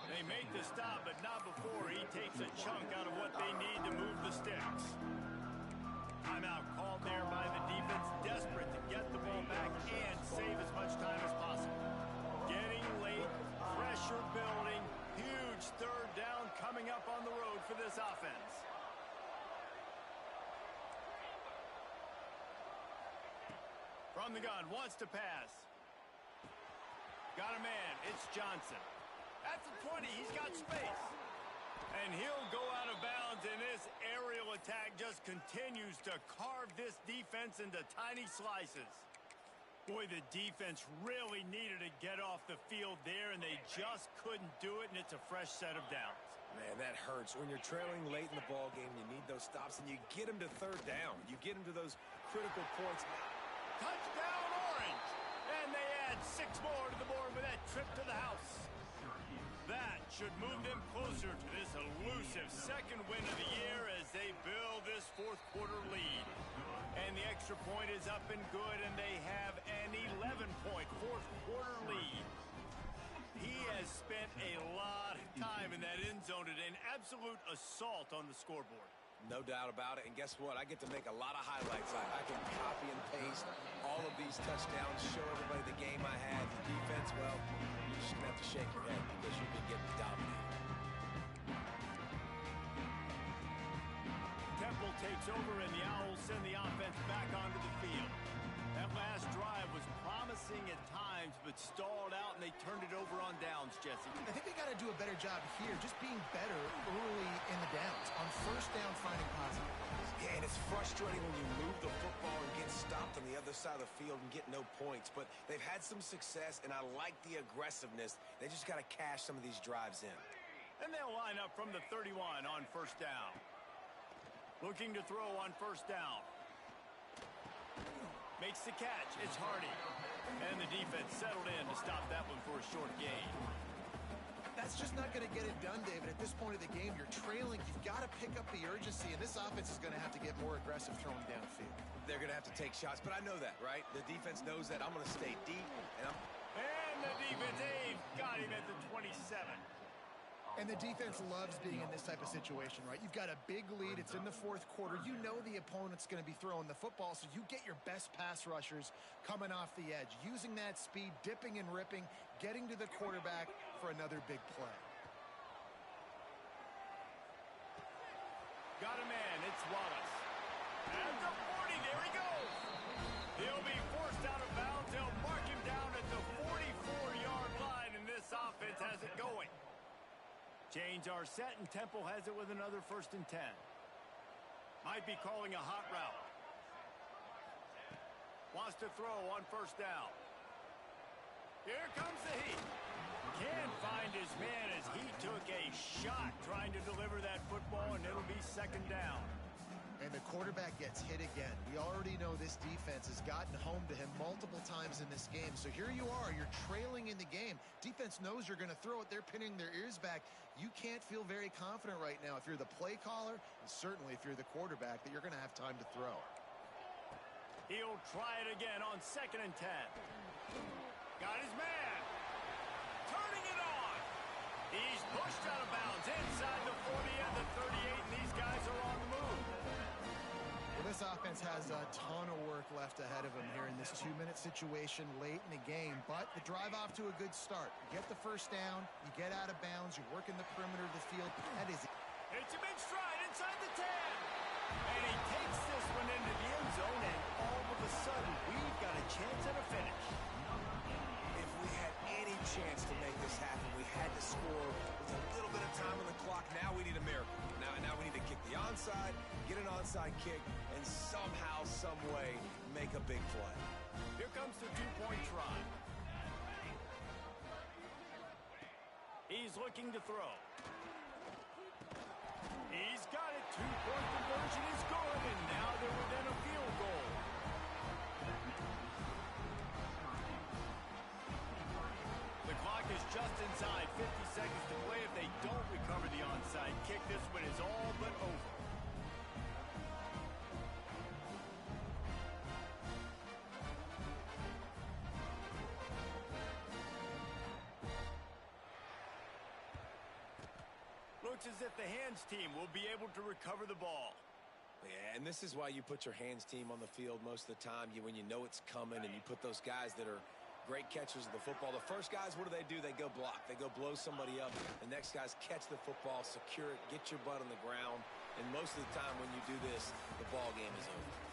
They make the stop, but not before he takes a chunk out of what they need to move the sticks. Timeout called there by the defense, desperate to get the ball back and save as much time as possible. Getting late, pressure building, huge third down coming up on the road for this offense. From the gun, wants to pass. Got a man, it's Johnson. At the 20, he's got space. And he'll go out of bounds, and this aerial attack just continues to carve this defense into tiny slices. Boy, the defense really needed to get off the field there, and they just couldn't do it, and it's a fresh set of downs. Man, that hurts. When you're trailing late in the ball game, you need those stops, and you get them to third down. You get them to those critical points. Touchdown, Orange! And they add 6 more to the board with that trip to the house. That should move them closer to this elusive second win of the year as they build this fourth quarter lead. And the extra point is up and good, and they have an 11-point fourth quarter lead. He has spent a lot of time in that end zone at an absolute assault on the scoreboard. No doubt about it. And guess what? I get to make a lot of highlights. I can copy and paste all of these touchdowns, show everybody the game I had. The defense, well, you're just going to have to shake your head because you've been getting dominated. Temple takes over, and the Owls send the offense back onto the field. That last drive was promising at times, but stalled out, and they turned it over on downs, Jesse. I think they got to do a better job here, just being better early in the downs. On first down, finding positive plays. Yeah, and it's frustrating when you move the football and get stopped on the other side of the field and get no points. But they've had some success, and I like the aggressiveness. They just got to cash some of these drives in. And they'll line up from the 31 on first down. Looking to throw on first down. Makes the catch. It's Hardy. And the defense settled in to stop that one for a short gain. That's just not going to get it done, David. At this point of the game, you're trailing. You've got to pick up the urgency, and this offense is going to have to get more aggressive throwing downfield. They're going to have to take shots, but I know that, right? The defense knows that. I'm going to stay deep, and the defense, got him at the 27. And the defense loves being in this type of situation, right? You've got a big lead. It's in the fourth quarter. You know the opponent's going to be throwing the football, so you get your best pass rushers coming off the edge, using that speed, dipping and ripping, getting to the quarterback for another big play. Got a man. It's Wallace. At the 40, there he goes. He'll be forced out of bounds. They'll mark him down at the 44-yard line, and this offense has it going. Chains are set, and Temple has it with another 1st and 10. Might be calling a hot route. Wants to throw on first down. Here comes the heat. Can't find his man as he took a shot trying to deliver that football, and it'll be second down. And the quarterback gets hit again. We already know this defense has gotten home to him multiple times in this game. So here you are, you're trailing in the game. Defense knows you're going to throw it. They're pinning their ears back. You can't feel very confident right now if you're the play caller, and certainly if you're the quarterback, that you're going to have time to throw. He'll try it again on 2nd and 10. Got his man. Turning it on. He's pushed out of bounds inside the 40 and the 38, and these guys are on the move. Well, this offense has a ton of work left ahead of them here in this 2-minute situation late in the game, but the drive off to a good start. You get the first down, you get out of bounds, you're working the perimeter of the field. That is it. It's a big stride inside the 10. And he takes this one into the end zone, and all of a sudden, we've got a chance at a finish. If we had any chance to make this happen, we had to score with a little bit of time on the clock. Now we need a miracle. Now we need to kick the onside, get an onside kick, and somehow, some way, make a big play. Here comes the 2-point try. He's looking to throw. He's got it. 2-point conversion is good, and now they're within a field goal. The clock is just inside 50 seconds to play. If they don't recover the onside kick, this one is all but over. Looks as if the hands team will be able to recover the ball. Yeah, and this is why you put your hands team on the field most of the time. When you know it's coming and you put those guys that are great catchers of the football. The first guys, what do? They go block. They go blow somebody up. The next guys catch the football, secure it, get your butt on the ground. And most of the time when you do this, the ball game is over.